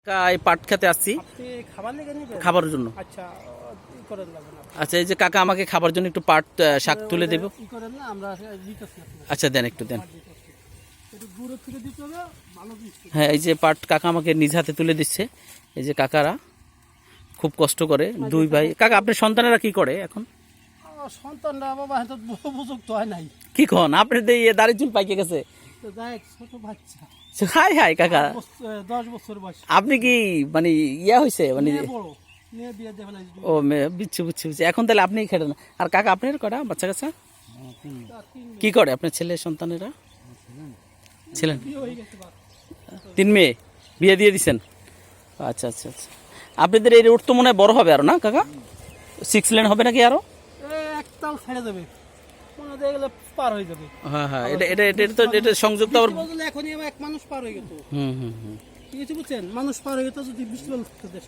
এই পাট খেতে আসছি খাবার জন্য। আচ্ছা, এই যে কাকা আমাকে খাবার জন্য একটু পাট শাক তুলে দেব। আচ্ছা, দেন একটু দেন। হ্যাঁ, এই যে পাট কাকা আমাকে নিজ হাতে তুলে দিচ্ছে। এই যে কাকারা খুব কষ্ট করে, দুই ভাই। কাকা আপনার সন্তানেরা কি করে এখন? সন্তানরা বাবা এত উপযুক্ত হয় নাই। কি কন, আপনার দাড়ি চুল পাইকে গেছে? ছোট বাচ্চা। হাই হাই কাকা, 10 বছর বয়স। আপনি কি মানে ইয়া হয়েছে মানে? ও বুঝছি বুঝছি বুঝছি। এখন তাহলে আপনি খেলেন। আর কাকা আপনার কটা বাচ্চা কাচ্চা কি করে আপনার ছেলে সন্তানেরা? ছিলেন 3 মেয়ে বিয়ে দিয়ে দিচ্ছেন। আচ্ছা আচ্ছা আচ্ছা। আপনাদের এই রোড তো মনে হয় বড় হবে আরো, না কাকা? 6 লেন হবে নাকি আরো? একটাও ছেড়ে যাবে, পার হয়ে যাবে। হ্যাঁ হ্যাঁ, এটা সংযুক্ত আবার এখনই এক মানুষ পার হয়ে গেত। কিছু বুঝছেন, মানুষ পার হয়ে গেত যদি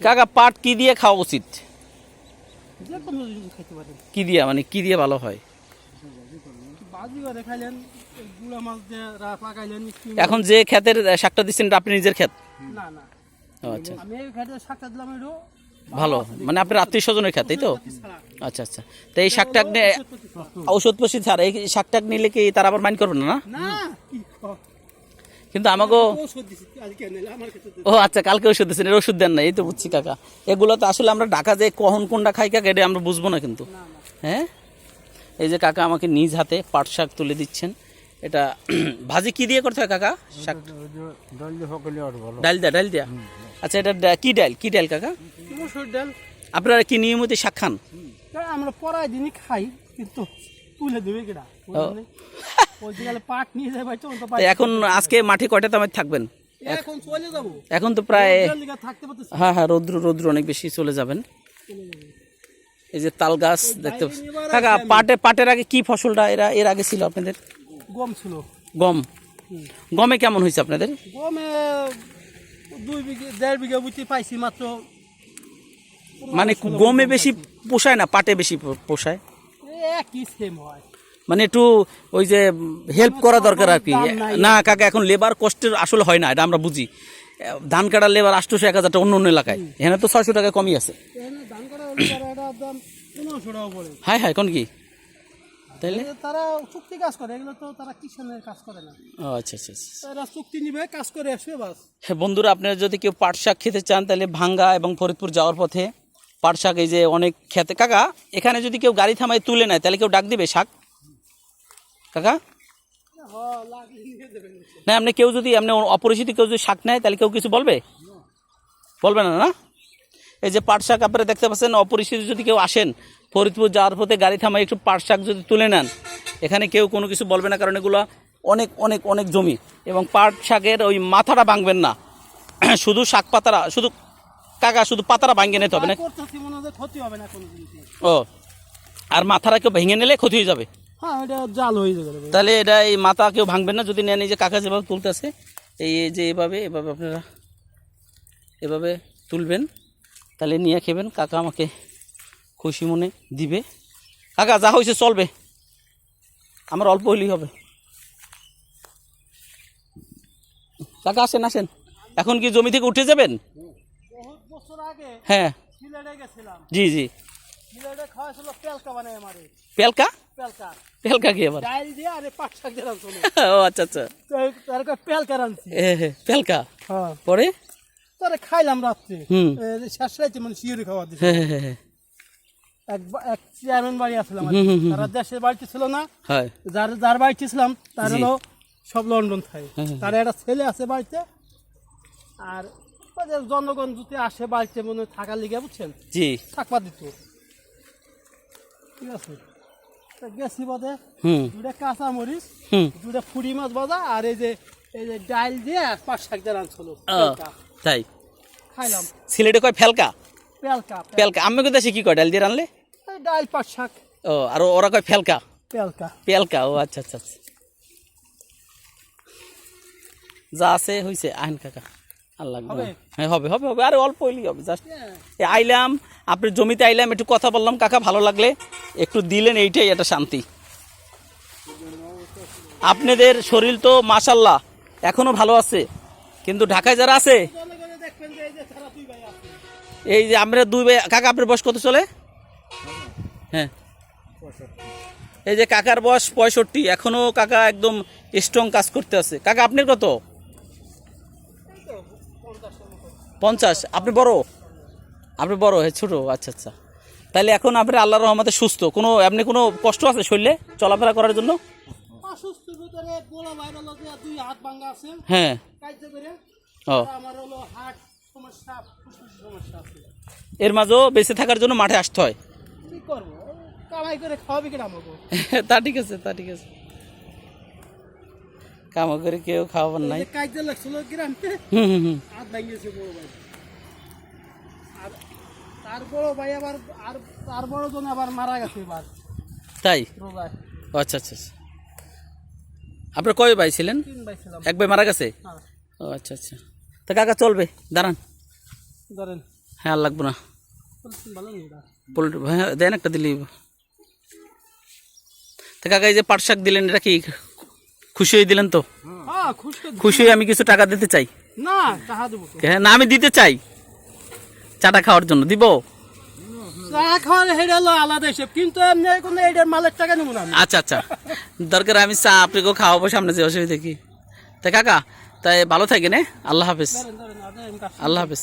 কাকা পাট কি দিয়ে খাওয়া উচিত? যে কোনো জিনিস খেতে পারেন। কি দিয়ে, মানে কি দিয়ে ভালো হয়? বাজি করে খাইলেন, গুড়া মাছ দিয়ে পাকাইলেন। এখন যে ক্ষেতের শাকটা দিচ্ছেন এটা আপনি নিজের ক্ষেত? না না, আচ্ছা, আমি এই খেতে শাকটা দিলাম একটু ভালো, মানে আপনার আত্মীয় স্বজনের ক্ষেত, তাই তো? আচ্ছা আচ্ছা। তো এই শাকটা ঔষধ পশি ছাড়া এই শাকটা নিলে কি তারা আবার মাইন্ড করবে না? না, কিন্তু আমাকে ও আচ্ছা, কালকে ওষুধ দিচ্ছেন, এর ওষুধ দেন না, এই তো বুঝছি কাকা। এগুলো তো আসলে আমরা ঢাকা যে কখন কোনটা খাই কাকা এটা আমরা বুঝবো না কিন্তু। হ্যাঁ, এই যে কাকা আমাকে নিজ হাতে পাট শাক তুলে দিচ্ছেন। এটা ভাজি কি দিয়ে করতে হয় কাকা? শাক ডাল দিয়া, ডাল দিয়া। আচ্ছা, এটা কি ডাল, কি ডাল কাকা? মসুর ডাল। আপনারা কি নিয়মিত শাক খান? আমরা পরাই দিনই খাই, কিন্তু তুলে দেবে কিনা পাট নিয়ে যাবে। এখন আজকে মাঠে কয়টা তামার থাকবেন? এখন চলে যাব, এখন তো প্রায় থাকতে পারতেছি। হ্যাঁ হ্যাঁ, রৌদ্র অনেক বেশি, চলে যাবেন। এই যে তাল গাছ দেখতে কাকা, পাটের আগে কি ফসলটা এর আগে ছিল আপনাদের? গম ছিল। গম? গমে কেমন হয়েছে আপনাদের? গমে 2 বিঘা 1.5 বিঘা বুঝতে পাইছি মাত্র। মানে গমে বেশি পোষায় না পাটে বেশি পোষায়? একই সেম হয়, মানে একটু ওই যে হেল্প করা দরকার আর কি। না কাকা, এখন লেবার কষ্টের আসলে হয় না, এটা আমরা বুঝি। ধান কাটার লেবার 800-1000 টাকা অন্য এলাকায়, এখানে তো 600 টাকা কমই আছে। হাই হাই, কোন কি তাইলে তারা চুক্তি কাজ করে, এগুলো তো তারা কিষানের কাজ করে না। আচ্ছা আচ্ছা আচ্ছা, তারা চুক্তি নিবে, কাজ করে আসবে বাস। হ্যাঁ বন্ধুরা, আপনারা যদি কেউ পাট শাক খেতে চান তাহলে ভাঙ্গা এবং ফরিদপুর যাওয়ার পথে পাট শাক, এই যে অনেক খেতে কাকা, এখানে যদি কেউ গাড়ি থামায় তুলে নেয় তাহলে কেউ ডাক দিবে শাক কাকা? না, আপনি কেউ যদি আপনি অপরিচিত কেউ যদি শাক নেয় তাহলে কেউ কিছু বলবে না? না, এই যে পাট শাক আপনারা দেখতে পাচ্ছেন, অপরিচিত যদি কেউ আসেন ফরিদপুর যাওয়ার পথে গাড়ি থামায় একটু পাট শাক যদি তুলে নেন, এখানে কেউ কোনো কিছু বলবে না, কারণ এগুলো অনেক অনেক অনেক জমি। এবং পাট শাকের ওই মাথাটা ভাঙবেন না, শুধু শাক পাতারা, শুধু কাকা শুধু পাতারা ভাঙিয়ে নিতে হবে না? ও, আর মাথাটা কেউ ভেঙে নিলে ক্ষতি হয়ে যাবে। তাহলে এটা এই মাথা কেউ ভাঙবেন না যদি নেন। এই যে কাকা যেভাবে তুলতেছে, এই যে এভাবে আপনারা এভাবে তুলবেন, তাহলে নিয়ে খেবেন। কাকা আমাকে খুশি মনে দিবে। কাকা যা হয়েছে চলবে, আমার অল্প হইলেই হবে। কাকা আসেন, এখন কি জমি থেকে উঠে যাবেন? হ্যাঁ, জি জি। পেলকা? পেলকা কি আবার? ও আচ্ছা আচ্ছা, পেলকা পরে খাইলাম রাত্রে, শেষ রাইতে মানে শিউরি খাওয়া দিচ্ছে। এক চেয়ারম্যান বাড়ি আসলাম, তারা দেশের বাড়িতে ছিল না, যার বাড়িতে ছিলাম তার হলো সব লন্ডন থাকে। তার একটা ছেলে আছে বাড়িতে, আর জনগণ যদি আসে বাড়িতে মনে থাকার লিগে, বুঝছেন, জি থাকবা দিত। ঠিক আছে, গেছি বাদে 2টা কাঁচা মরিচ, 2টা ফুড়ি মাছ ভাজা, আর এই যে ডাল দিয়ে পাট শাক দিয়ে রাঁধছিল। তাই খাইলাম। সিলেটে কয় ফেলকা? পেলকা। আমি কোথায় কি কয় ডাল দিয়ে রানলে? ডাল পাট শাক। ও, আর ওরা কয় ফেলকা? পেলকা। ও আচ্ছা আচ্ছা আচ্ছা, যা আছে হয়েছে। আহেন কাকা, আল্লাহ। হ্যাঁ, হবে হবে হবে, আরে অল্প হইলেই হবে। জাস্ট আইলাম, আপনার জমিতে আইলাম, একটু কথা বললাম কাকা, ভালো লাগলে একটু দিলেন, এইটাই একটা শান্তি। আপনাদের শরীর তো মাশাল্লাহ এখনো ভালো আছে, কিন্তু ঢাকায় যারা আছে তারা দুই ভাই আছে। এই যে আমরা দুই ভাই, কাকা আপনার বয়স কত চলে? হ্যাঁ, এই যে কাকার বয়স 65, এখনো কাকা একদম স্ট্রং কাজ করতে আছে। কাকা আপনার কত? 50। আপনি বড়? আপনি বড়, হ্যাঁ ছোট, আচ্ছা আচ্ছা। তাহলে এখন আপনি আল্লাহর রহমতে সুস্থ, কোনো এমনি কোনো কষ্ট আছে শরীরে চলাফেরা করার জন্য? অসুস্থ ভিতরে বড় ভাইয়ের হলো যে 2 হাত ভাঙা আছে, হ্যাঁ। কাইতে করে। ও, আর আমার হলো হার্ট সমস্যা, ফুসফুস সমস্যা আছে। এর মাঝেও বেঁচে থাকার জন্য মাঠে আসতে হয়। কি করবো, কামাই করে খাওয়াবি কিনা আমাকে? তা ঠিক আছে, তা ঠিক আছে, কামা করে কেউ খাওয়াবার নাই। কাইতে লাগছিল গ্রামে, হুম হুম হুম। হাত ভাঙিয়েছে বড় ভাই। আর তার বড় ভাই আবার, আর তার বড় জন আবার মারা গেছে এবার তাই? রোজায়। ও আচ্ছা আচ্ছা আচ্ছা। আপনার কয় ভাই ছিলেন? 3 ভাই ছিলাম। এক ভাই মারা গেছে? হ্যাঁ, ও আচ্ছা আচ্ছা। তা কাকা চলবে, দাঁড়ান। ধরেন হ্যাঁ, আর লাগবো না, ভালো নেই এটা। পোল্ট্রি হ্যাঁ দেন একটা দিলেই। তা কাকা এই যে পাট শাক দিলেন, এটা কি খুশি হয়ে দিলেন তো? হ্যাঁ, খুশ তো। খুশি হয়ে আমি কিছু টাকা দিতে চাই। না, টাকা দেবো তো। হ্যাঁ, না আমি দিতে চাই, চাটা খাওয়ার জন্য দিব। চা খাওয়ার হেডে হলো আলাদা হিসেব, কিন্তু এমনি কোনো এটার মালের টাকা নেবো না আমি। আচ্ছা আচ্ছা, দরকার আমি চা আপনাকেও খাওয়াবো সামনে, যে অসুবিধা কি। তা কাকা তাই ভালো থাকেন, আল্লাহ হাফেজ। ধরেন, ধরেন, আল্লাহ হাফেজ।